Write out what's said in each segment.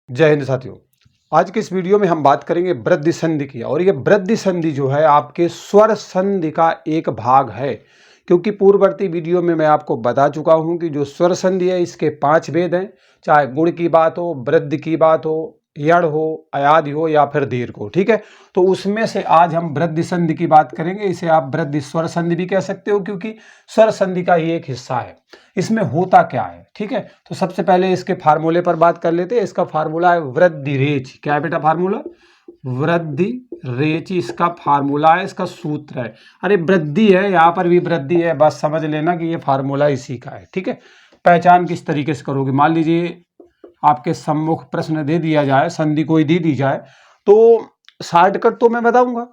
जय हिंद साथियों। आज के इस वीडियो में हम बात करेंगे वृद्धि संधि की। और ये वृद्धि संधि जो है आपके स्वर संधि का एक भाग है, क्योंकि पूर्ववर्ती वीडियो में मैं आपको बता चुका हूं कि जो स्वर संधि है इसके 5 भेद हैं, चाहे गुण की बात हो, वृद्धि की बात हो, यण हो, अयादि हो या फिर दीर्घ हो। ठीक है, तो उसमें से आज हम वृद्धि संधि की बात करेंगे। इसे आप वृद्धि स्वर संधि भी कह सकते हो, क्योंकि स्वर संधि का ही एक हिस्सा है। इसमें होता क्या है, ठीक है, तो सबसे पहले इसके फार्मूले पर बात कर लेते हैं। इसका फार्मूला है वृद्धि रेच। क्या है बेटा फार्मूला? वृद्धि रेच इसका फार्मूला है, इसका सूत्र है। अरे वृद्धि है, यहाँ पर भी वृद्धि है, बस समझ लेना कि ये फार्मूला इसी का है। ठीक है, पहचान किस तरीके से करोगे? मान लीजिए आपके सम्मुख प्रश्न दे दिया जाए, संधि कोई दे दी जाए, तो शॉर्टकट तो मैं बताऊंगा,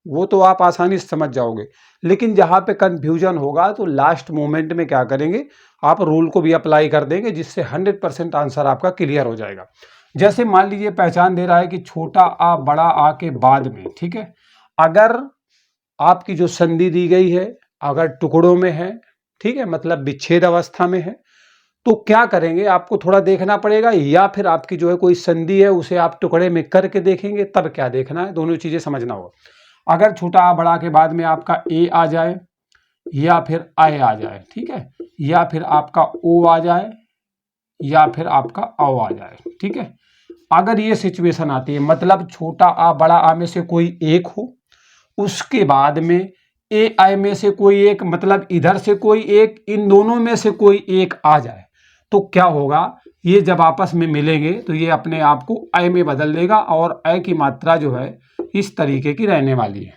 वो तो आप आसानी से समझ जाओगे। लेकिन जहां पे कंफ्यूजन होगा तो लास्ट मोमेंट में क्या करेंगे, आप रूल को भी अप्लाई कर देंगे, जिससे 100% आंसर आपका क्लियर हो जाएगा। जैसे मान लीजिए पहचान दे रहा है कि छोटा आ बड़ा आ के बाद में, ठीक है, अगर आपकी जो संधि दी गई है अगर टुकड़ों में है, ठीक है, मतलब विच्छेद अवस्था में है, तो क्या करेंगे, आपको थोड़ा देखना पड़ेगा, या फिर आपकी जो है कोई संधि है उसे आप टुकड़े में करके देखेंगे, तब क्या देखना है, दोनों चीजें समझना होगा। अगर छोटा आ बड़ा के बाद में आपका ए आ जाए या फिर आय आ जाए, ठीक है, या फिर आपका ओ आ जाए या फिर आपका औ आ जाए, ठीक है, अगर ये सिचुएशन आती है, मतलब छोटा आ बड़ा आ में से कोई एक हो, उसके बाद में ए आई में से कोई एक, मतलब इधर से कोई एक, इन दोनों में से कोई एक आ जाए, तो क्या होगा, ये जब आपस में मिलेंगे तो ये अपने आप को अय में बदल देगा, और अय की मात्रा जो है इस तरीके की रहने वाली है।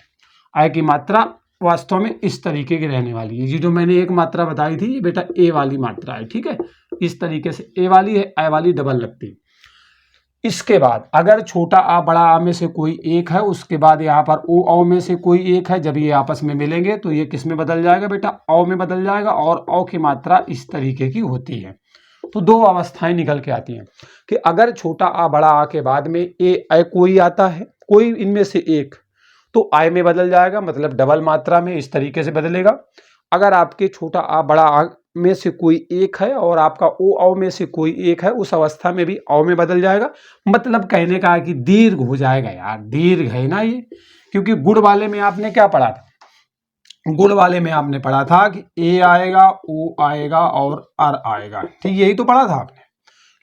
अय की मात्रा वास्तव में इस तरीके की रहने वाली है। ये जो मैंने एक मात्रा बताई थी, ये बेटा ए वाली मात्रा है, ठीक है, इस तरीके से ए वाली है, अय वाली डबल लगती है। इसके बाद अगर छोटा आ बड़ा आ में से कोई एक है, उसके बाद यहाँ पर ओ औ में से कोई एक है, जब ये आपस में मिलेंगे तो ये किस में बदल जाएगा बेटा? औ में बदल जाएगा, और औ की मात्रा इस तरीके की होती है। तो दो अवस्थाएं निकल के आती हैं कि अगर छोटा आ बड़ा आ के बाद में ए ऐ कोई आता है, कोई इनमें से एक, तो आय में बदल जाएगा, मतलब डबल मात्रा में इस तरीके से बदलेगा। अगर आपके छोटा आ बड़ा आ में से कोई एक है और आपका ओ औ में से कोई एक है, उस अवस्था में भी औ में बदल जाएगा। मतलब कहने का है कि दीर्घ हो जाएगा यार, दीर्घ है ना ये, क्योंकि गुण वाले में आपने क्या पढ़ा था? गुण वाले में आपने पढ़ा था कि ए आएगा, ओ आएगा और अर आएगा, ठीक, यही तो पढ़ा था आपने।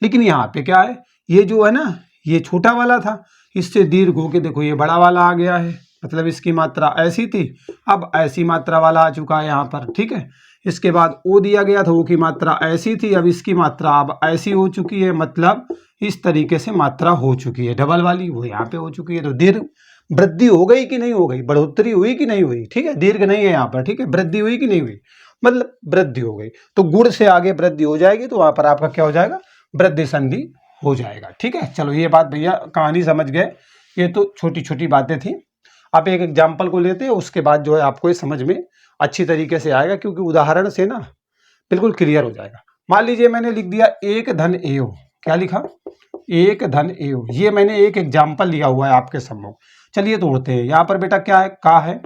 लेकिन यहाँ पे क्या है, ये जो है ना, ये छोटा वाला था, इससे दीर्घ होके देखो ये बड़ा वाला आ गया है, मतलब इसकी मात्रा ऐसी थी, अब ऐसी मात्रा वाला आ चुका है यहाँ पर, ठीक है। इसके बाद ओ दिया गया था, ओ की मात्रा ऐसी थी, अब इसकी मात्रा अब ऐसी हो चुकी है, मतलब इस तरीके से मात्रा हो चुकी है डबल वाली, वो यहाँ पे हो चुकी है। तो दीर्घ वृद्धि हो गई कि नहीं हो गई, बढ़ोतरी हुई कि नहीं हुई, ठीक है, दीर्घ नहीं है यहाँ पर, ठीक है, वृद्धि हुई कि नहीं हुई, मतलब वृद्धि हो गई। तो गुण से आगे वृद्धि हो जाएगी, तो वहां पर आपका क्या हो जाएगा? वृद्धि संधि हो जाएगा। ठीक है, चलो ये बात भैया कहानी समझ गए, ये तो छोटी छोटी बातें थी। आप एक एग्जाम्पल को लेते हैं, उसके बाद जो है आपको ये समझ में अच्छी तरीके से आएगा, क्योंकि उदाहरण से ना बिल्कुल क्लियर हो जाएगा। मान लीजिए मैंने लिख दिया एक धन एव, क्या लिखा? एक धन एव, ये मैंने एक एग्जाम्पल लिया हुआ है आपके सम्मुख। चलिए तोड़ते हैं। यहाँ पर बेटा क्या है? का है,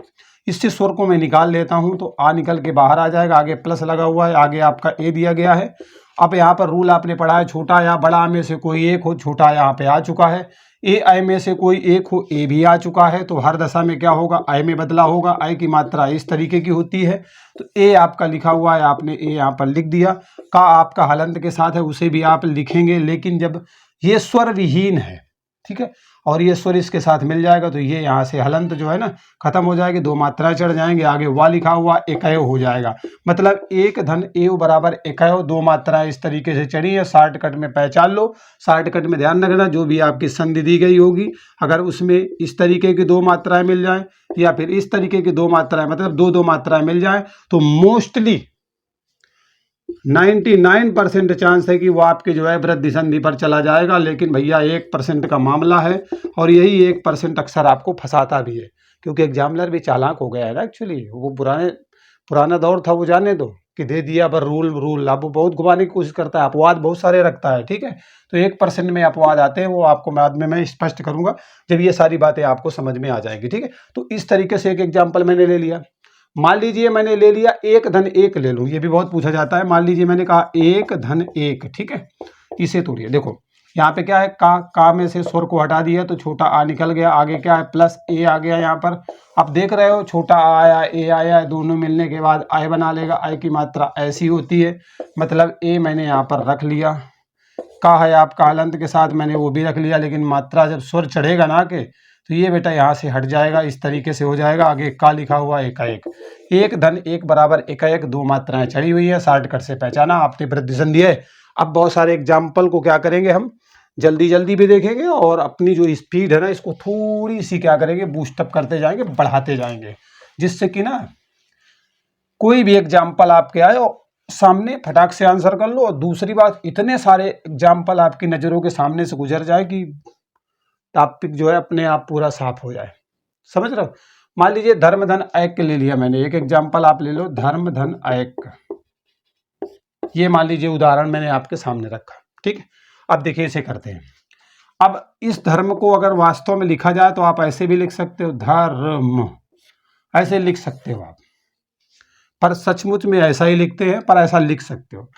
इससे स्वर को मैं निकाल लेता हूं, तो आ निकल के बाहर आ जाएगा, आगे प्लस लगा हुआ है, आगे आपका ए दिया गया है। अब यहाँ पर रूल आपने पढ़ा है, छोटा या बड़ा में से कोई एक हो, छोटा यहाँ पे आ चुका है, ए आई में से कोई एक हो, ए भी आ चुका है, तो हर दशा में क्या होगा? आई में बदला होगा। आई की मात्रा इस तरीके की होती है, तो ए आपका लिखा हुआ है, आपने ए यहाँ पर लिख दिया। का आपका हलंत के साथ है, उसे भी आप लिखेंगे, लेकिन जब ये स्वर विहीन है, ठीक है, और ये स्वर इसके साथ मिल जाएगा, तो ये यहाँ से हलंत जो है ना खत्म हो जाएगी, दो मात्राएं चढ़ जाएंगे, आगे वा लिखा हुआ एकयो हो जाएगा। मतलब एक धन एव बराबर एकयो, दो मात्राएं इस तरीके से चढ़ी है। शॉर्टकट में पहचान लो, शॉर्टकट में ध्यान रखना, जो भी आपकी संधि दी गई होगी, अगर उसमें इस तरीके की दो मात्राएं मिल जाए या फिर इस तरीके की दो मात्राएं, मतलब दो दो मात्राएं मिल जाए, तो मोस्टली 99% चांस है कि वो आपके जो है वृद्धि संधि पर चला जाएगा। लेकिन भैया 1% का मामला है, और यही 1% अक्सर आपको फंसाता भी है, क्योंकि एग्जामिनर भी चालाक हो गया है ना एक्चुअली। वो पुराना दौर था, वो जाने दो कि दे दिया पर रूल अब वो बहुत घुमाने की कोशिश करता है, अपवाद बहुत सारे रखता है, ठीक है। तो 1% में अपवाद आते हैं, वो आपको बाद में मैं स्पष्ट करूंगा जब ये सारी बातें आपको समझ में आ जाएंगी, ठीक है। तो इस तरीके से एक एग्जाम्पल मैंने ले लिया। मान लीजिए मैंने ले लिया एक धन एक ले लूं, ये भी बहुत पूछा जाता है। मान लीजिए मैंने कहा एक धन एक, ठीक है, इसे तोड़िए। देखो यहाँ पे क्या है, का में से स्वर को हटा दिया तो छोटा आ निकल गया, आगे क्या है प्लस ए आ गया यहाँ पर। अब देख रहे हो छोटा आ आया, ए आया, दोनों मिलने के बाद आई बना लेगा। आई की मात्रा ऐसी होती है, मतलब ए मैंने यहाँ पर रख लिया, का है आपका हलंत के साथ मैंने वो भी रख लिया, लेकिन मात्रा जब स्वर चढ़ेगा ना के तो ये बेटा यहाँ से हट जाएगा, इस तरीके से हो जाएगा। आगे का लिखा हुआ एकाएक, एक धन एक बराबर एकाएक, दो मात्राएं चढ़ी हुई है, शॉर्टकट से पहचाना आपने वृद्धि संधि है। अब बहुत सारे एग्जाम्पल को क्या करेंगे हम जल्दी जल्दी भी देखेंगे, और अपनी जो स्पीड है ना इसको थोड़ी सी क्या करेंगे बूस्टअप करते जाएंगे, बढ़ाते जाएंगे, जिससे कि ना कोई भी एग्जाम्पल आपके आए और सामने फटाक से आंसर कर लो। और दूसरी बात, इतने सारे एग्जाम्पल आपकी नज़रों के सामने से गुजर जाए कि टॉपिक जो है अपने आप पूरा साफ हो जाए। समझ रहे हो? मान लीजिए धर्म धन ऐक ले लिया मैंने, एक एग्जाम्पल आप ले लो, धर्म धन ऐक, ये मान लीजिए उदाहरण मैंने आपके सामने रखा। ठीक है, अब देखिए इसे करते हैं। अब इस धर्म को अगर वास्तव में लिखा जाए तो आप ऐसे भी लिख सकते हो, धर्म, ऐसे लिख सकते हो आप, पर सचमुच में ऐसा ही लिखते हैं, पर ऐसा लिख सकते हो।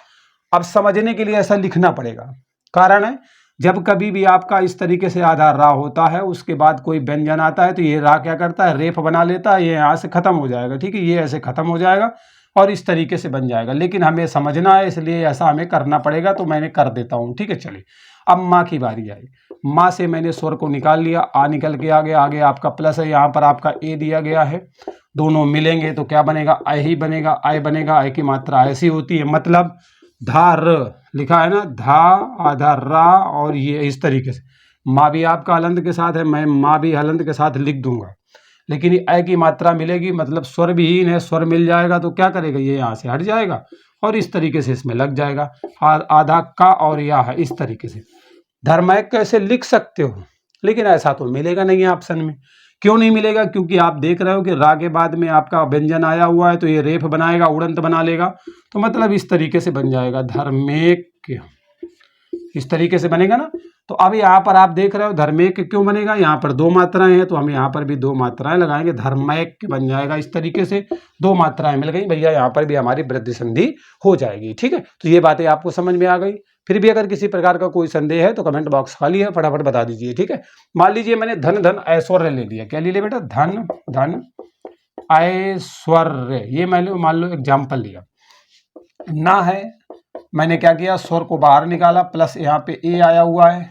अब समझने के लिए ऐसा लिखना पड़ेगा, कारण है जब कभी भी आपका इस तरीके से आधार रा होता है, उसके बाद कोई व्यंजन आता है तो ये रा क्या करता है, रेफ बना लेता है, ये यहाँ से खत्म हो जाएगा। ठीक है, ये ऐसे खत्म हो जाएगा और इस तरीके से बन जाएगा, लेकिन हमें समझना है इसलिए ऐसा हमें करना पड़ेगा, तो मैंने कर देता हूँ। ठीक है, चलिए अब माँ की बारी आई। माँ से मैंने स्वर को निकाल लिया, आ निकल के आगे, आगे आपका प्लस है, यहाँ पर आपका ए दिया गया है, दोनों मिलेंगे तो क्या बनेगा, आई ही बनेगा, आई बनेगा। आई की मात्रा ऐसी होती है, मतलब धार लिखा है ना, धा आधा रा, और ये इस तरीके से। माँ भी आपका हलंत के साथ है, मैं माँ भी हलंत के साथ लिख दूंगा, लेकिन ये ऐ की मात्रा मिलेगी, मतलब स्वर विहीन है, स्वर मिल जाएगा तो क्या करेगा, ये यहाँ से हट जाएगा और इस तरीके से इसमें लग जाएगा। आधा का और या है, इस तरीके से धर्मैक कैसे लिख सकते हो, लेकिन ऐसा तो मिलेगा नहीं है ऑप्शन में। क्यों नहीं मिलेगा? क्योंकि आप देख रहे हो कि रा के बाद में आपका व्यंजन आया हुआ है, तो ये रेफ बनाएगा, उड़ंत बना लेगा, तो मतलब इस तरीके से बन जाएगा धर्मेक, इस तरीके से बनेगा ना। तो अब यहाँ पर आप देख रहे हो धर्मेक क्यों बनेगा, यहाँ पर दो मात्राएं हैं तो हम यहाँ पर भी दो मात्राएं लगाएंगे, धर्मैक बन जाएगा इस तरीके से। दो मात्राएं मिल गई भैया, यहाँ पर भी हमारी वृद्धि संधि हो जाएगी। ठीक है, तो ये बातें आपको समझ में आ गई। फिर भी अगर किसी प्रकार का कोई संदेह है तो कमेंट बॉक्स खाली है, फटाफट बता दीजिए। ठीक है, मान लीजिए मैंने धन धन ऐश्वर्य ले लिया। क्या ले लिया बेटा? धन धन ऐश्वर्य, ये मैंने मान लो एग्जाम्पल लिया ना है। मैंने क्या किया, स्वर को बाहर निकाला, प्लस यहाँ पे ए आया हुआ है,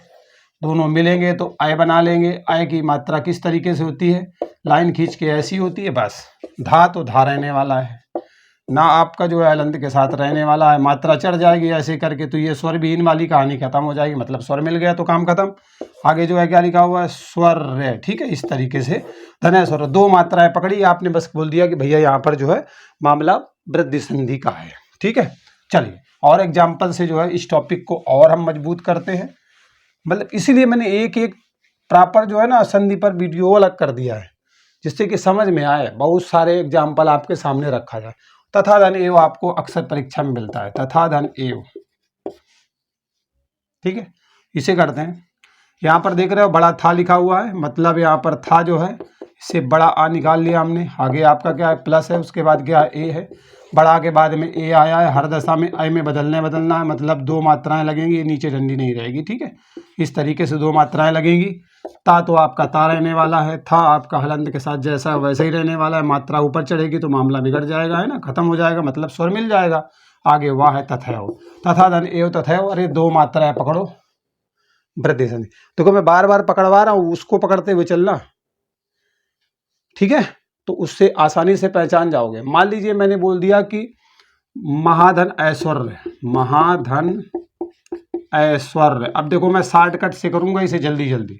दोनों मिलेंगे तो आय बना लेंगे। आय की मात्रा किस तरीके से होती है, लाइन खींच के ऐसी होती है, बस धा तो धा रहने वाला है ना, आपका जो है हलंत के साथ रहने वाला है, मात्रा चढ़ जाएगी ऐसे करके, तो ये स्वर विहीन वाली कहानी खत्म हो जाएगी, मतलब स्वर मिल गया तो काम खत्म। आगे जो है क्या लिखा हुआ है, स्वर। ठीक है, इस तरीके से धन स्वर, दो मात्राएं पकड़ी आपने, बस बोल दिया कि भैया यहाँ पर जो है मामला वृद्धि संधि का है। ठीक है, चलिए और एग्जाम्पल से जो है इस टॉपिक को और हम मजबूत करते हैं, मतलब इसीलिए मैंने एक एक प्रॉपर जो है ना संधि पर वीडियो अलग कर दिया है, जिससे कि समझ में आए, बहुत सारे एग्जाम्पल आपके सामने रखा जाए। तथा धन एव आपको अक्सर परीक्षा में मिलता है, तथा धन एव। ठीक है, इसे करते हैं। यहाँ पर देख रहे हो बड़ा था लिखा हुआ है, मतलब यहाँ पर था जो है इससे बड़ा आ निकाल लिया हमने। आगे आपका क्या है, प्लस है, उसके बाद क्या है, ए है, बड़ा के बाद में ए आया है, हर दशा में आई में बदलना है, मतलब दो मात्राएं लगेंगी, ये नीचे डंडी नहीं रहेगी। ठीक है, इस तरीके से दो मात्राएं लगेंगी। ता तो आपका ता रहने वाला है, था आपका हलंत के साथ जैसा वैसे ही रहने वाला है, मात्रा ऊपर चढ़ेगी तो मामला बिगड़ जाएगा, है ना, खत्म हो जाएगा, मतलब स्वर मिल जाएगा। आगे वाह है तथैव, तथा धन एव तथैव, अरे दो मात्राएं पकड़ो, वृद्धि संधि। देखो मैं बार बार पकड़वा रहा हूँ, उसको पकड़ते हुए चलना, ठीक है, तो उससे आसानी से पहचान जाओगे। मान लीजिए मैंने बोल दिया कि महाधन ऐश्वर्य, महाधन ऐश्वर्य। अब देखो मैं शॉर्टकट से करूंगा इसे जल्दी जल्दी,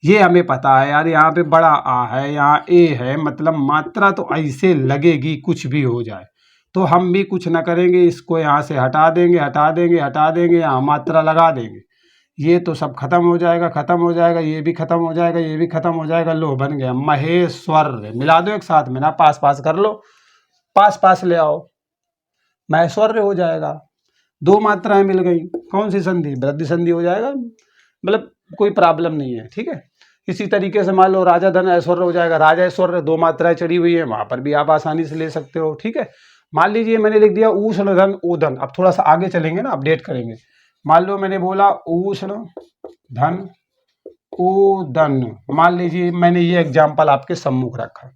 ये हमें पता है यार, यहाँ पे बड़ा आ है, यहाँ ए है, मतलब मात्रा तो ऐसे लगेगी कुछ भी हो जाए, तो हम भी कुछ ना करेंगे, इसको यहाँ से हटा देंगे, हटा देंगे, हटा देंगे, यहाँ मात्रा लगा देंगे, ये तो सब खत्म हो जाएगा, खत्म हो जाएगा, ये भी खत्म हो जाएगा, ये भी खत्म हो जाएगा। लो बन गया महेश्वर्य, मिला दो एक साथ में ना, पास पास कर लो, पास पास ले आओ, महेश्वर्य हो जाएगा। दो मात्राएं मिल गई, कौन सी संधि, वृद्धि संधि हो जाएगा, मतलब कोई प्रॉब्लम नहीं है। ठीक है, इसी तरीके से मान लो राजा धन ऐश्वर्य हो जाएगा, राजा ऐश्वर्य, दो मात्राएं चढ़ी हुई है, वहां पर भी आप आसानी से ले सकते हो। ठीक है, मान लीजिए मैंने लिख दिया उष्ण धन ओधन, अब थोड़ा सा आगे चलेंगे ना, अपडेट करेंगे। मान लो मैंने बोला उष्ण धन उदन, मान लीजिए मैंने ये एग्जाम्पल आपके सम्मुख रखा,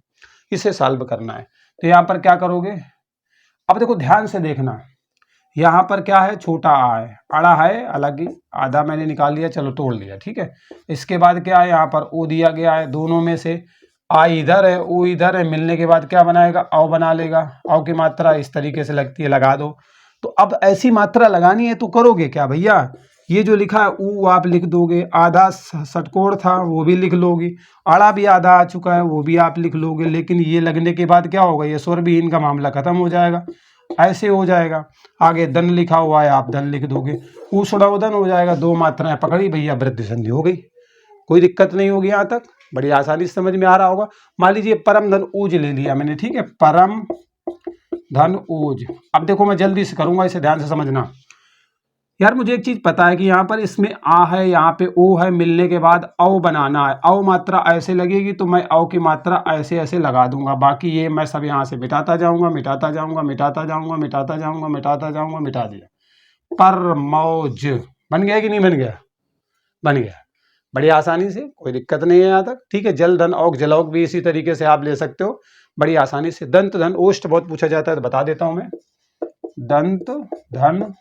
इसे सॉल्व करना है। तो यहाँ पर क्या करोगे, अब देखो ध्यान से देखना, यहाँ पर क्या है, छोटा आ है, अड़ा है अलग ही, आधा मैंने निकाल लिया, चलो तोड़ लिया, ठीक है। इसके बाद क्या है, यहाँ पर ओ दिया गया है, दोनों में से आ इधर है ओ इधर है, मिलने के बाद क्या बनाएगा, औ बना लेगा। औ की मात्रा इस तरीके से लगती है, लगा दो। तो अब ऐसी मात्रा लगानी है तो करोगे क्या भैया, ये जो लिखा है ऊ आप लिख दोगे, आधा षटकोण था वो भी लिख लोगे, अड़ा भी आधा आ चुका है वो भी आप लिख लोगे, लेकिन ये लगने के बाद क्या होगा, ये स्वर विहीन का मामला खत्म हो जाएगा, ऐसे हो जाएगा। आगे दन लिखा हुआ है आप दन लिख दोगे, उष्णोदन हो जाएगा, दो मात्राएं पकड़ी भैया, वृद्धि संधि हो गई, कोई दिक्कत नहीं होगी। यहाँ तक बड़ी आसानी से समझ में आ रहा होगा। मान लीजिए परम धन ऊज ले लिया मैंने, ठीक है, परम धन ऊज। अब देखो मैं जल्दी से करूंगा, इसे ध्यान से समझना यार। मुझे एक चीज पता है कि यहाँ पर इसमें आ है, यहाँ पे ओ है, मिलने के बाद औ बनाना है, औ मात्रा ऐसे लगेगी तो मैं औ की मात्रा ऐसे ऐसे लगा दूंगा, बाकी ये मैं सब यहाँ से मिटाता जाऊंगा, मिटाता जाऊंगा, मिटाता जाऊंगा, मिटाता जाऊंगा, मिटाता जाऊंगा, मिटा दिया। पर मौज बन गया कि नहीं बन गया, बन गया बड़ी आसानी से, कोई दिक्कत नहीं है यहाँ तक, ठीक है। जल धन औक जलौक भी इसी तरीके से आप ले सकते हो बड़ी आसानी से। दंत धन ओष्ठ बहुत पूछा जाता है तो बता देता हूं मैं, दंत धन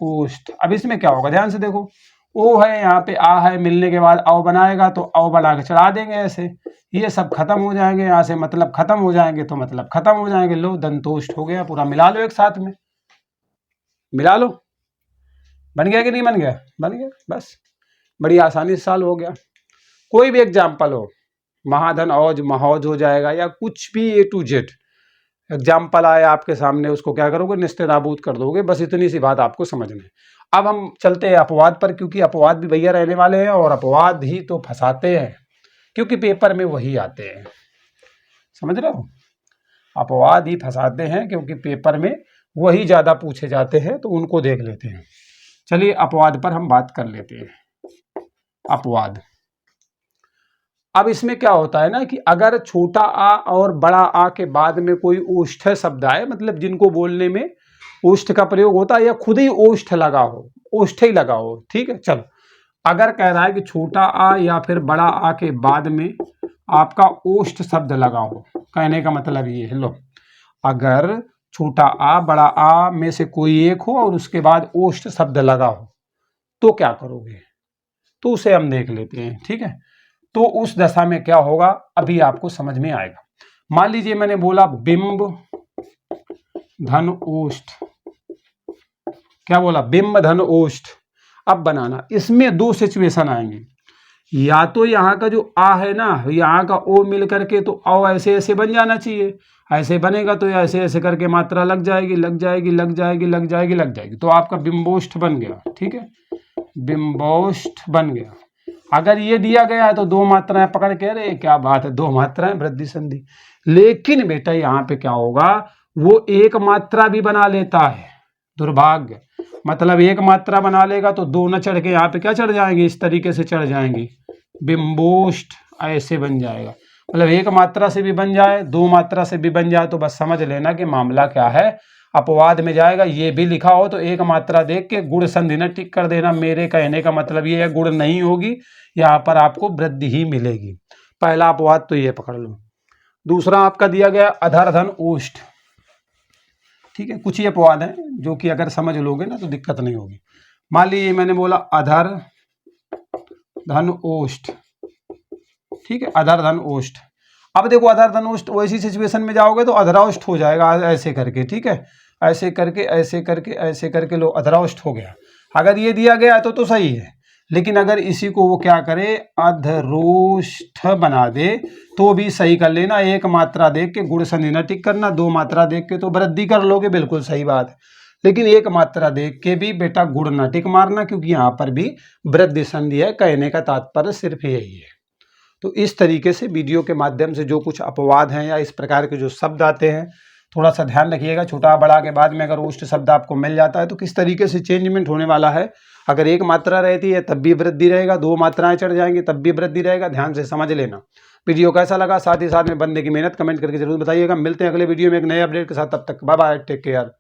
ओष्ठ। अब इसमें क्या होगा, ध्यान से देखो, ओ है यहाँ पे आ है, मिलने के बाद औ बनाएगा तो औ बना के चढ़ा देंगे ऐसे, ये सब खत्म हो जाएंगे यहाँ से, मतलब खत्म हो जाएंगे तो मतलब खत्म हो जाएंगे। लो दंतोष्ठ हो गया पूरा, मिला लो एक साथ में, मिला लो, बन गया कि नहीं बन गया, बन गया, बस बड़ी आसानी से सॉल्व हो गया। कोई भी एग्जाम्पल हो, महाधन औज महौज हो जाएगा, या कुछ भी ए टू जेड एग्जाम्पल आए आपके सामने, उसको क्या करोगे, निस्ते नाबूद कर दोगे, बस इतनी सी बात आपको समझना है। अब हम चलते हैं अपवाद पर, क्योंकि अपवाद भी भैया रहने वाले हैं, और अपवाद ही तो फंसाते हैं, क्योंकि पेपर में वही आते हैं, समझ रहे हो, अपवाद ही फंसाते हैं क्योंकि पेपर में वही ज्यादा पूछे जाते हैं, तो उनको देख लेते हैं। चलिए अपवाद पर हम बात कर लेते हैं। अपवाद, अब इसमें क्या होता है ना कि अगर छोटा आ और बड़ा आ के बाद में कोई ओष्ठ शब्द आए, मतलब जिनको बोलने में ओष्ठ का प्रयोग होता है या खुद ही ओष्ठ लगा हो, ओष्ठ ही लगा हो, ठीक है। चलो अगर कह रहा है कि छोटा आ या फिर बड़ा आ के बाद में आपका ओष्ठ शब्द लगा हो, कहने का मतलब ये है, लो अगर छोटा आ बड़ा आ में से कोई एक हो और उसके बाद ओष्ठ शब्द लगा हो तो क्या करोगे, तो उसे हम देख लेते हैं, ठीक है। तो उस दशा में क्या होगा अभी आपको समझ में आएगा। मान लीजिए मैंने बोला बिंब धन ओष्ठ, क्या बोला, बिंब धन ओष्ठ। अब बनाना, इसमें दो सिचुएशन आएंगे, या तो यहाँ का जो आ है ना, यहाँ का ओ मिल करके तो औ ऐसे ऐसे बन जाना चाहिए, ऐसे बनेगा तो ऐसे ऐसे करके मात्रा लग जाएगी लग जाएगी लग जाएगी लग जाएगी लग जाएगी, तो आपका बिंबोष्ठ बन गया, ठीक है, बिंबोष्ठ बन गया। अगर ये दिया गया है तो दो मात्राएं पकड़ के, अरे क्या बात है, दो मात्राएं वृद्धि संधि। लेकिन बेटा यहाँ पे क्या होगा, वो एक मात्रा भी बना लेता है, दुर्भाग्य, मतलब एक मात्रा बना लेगा तो दो न चढ़ के यहाँ पे क्या चढ़ जाएंगे, इस तरीके से चढ़ जाएंगी, बिंबोष्ठ ऐसे बन जाएगा। मतलब एक मात्रा से भी बन जाए, दो मात्रा से भी बन जाए, तो बस समझ लेना कि मामला क्या है, अपवाद में जाएगा। ये भी लिखा हो तो एक मात्रा देख के गुण संधि न टिक कर देना, मेरे कहने का मतलब ये है गुण नहीं होगी, यहाँ पर आपको वृद्धि ही मिलेगी। पहला अपवाद तो ये पकड़ लो। दूसरा आपका दिया गया अधर धन ओष्ठ, ठीक है, कुछ ही अपवाद है जो कि अगर समझ लोगे ना तो दिक्कत नहीं होगी। मान लीजिए मैंने बोला अधर धन ओष्ठ, ठीक है, अधर धन ओष्ठ। अब देखो अधर धन ओष्ठ, वैसी सिचुएशन में जाओगे तो अधराओष्ठ हो जाएगा ऐसे करके, ठीक है, ऐसे करके ऐसे करके ऐसे करके, लो अधराओष्ठ हो गया। अगर ये दिया गया तो सही है, लेकिन अगर इसी को वो क्या करे, अधरोष्ठ बना दे तो भी सही कर लेना, एक मात्रा देख के गुण संधि न टिक करना, दो मात्रा देख के तो वृद्धि कर लोगे, बिल्कुल सही बात है, लेकिन एक मात्रा देख के भी बेटा गुण न टिक मारना, क्योंकि यहाँ पर भी वृद्धि संधि है, कहने का तात्पर्य सिर्फ यही है। तो इस तरीके से वीडियो के माध्यम से जो कुछ अपवाद हैं या इस प्रकार के जो शब्द आते हैं, थोड़ा सा ध्यान रखिएगा। छोटा बड़ा के बाद में अगर ओष्ठ शब्द आपको मिल जाता है तो किस तरीके से चेंजमेंट होने वाला है। अगर एक मात्रा रहती है तब भी वृद्धि रहेगा, दो मात्राएं चढ़ जाएंगी तब भी वृद्धि रहेगा, ध्यान से समझ लेना। वीडियो कैसा लगा, साथ ही साथ में बनने की मेहनत कमेंट करके जरूर बताइएगा। मिलते हैं अगले वीडियो में एक नए अपडेट के साथ, तब तक बाय बाय, टेक केयर।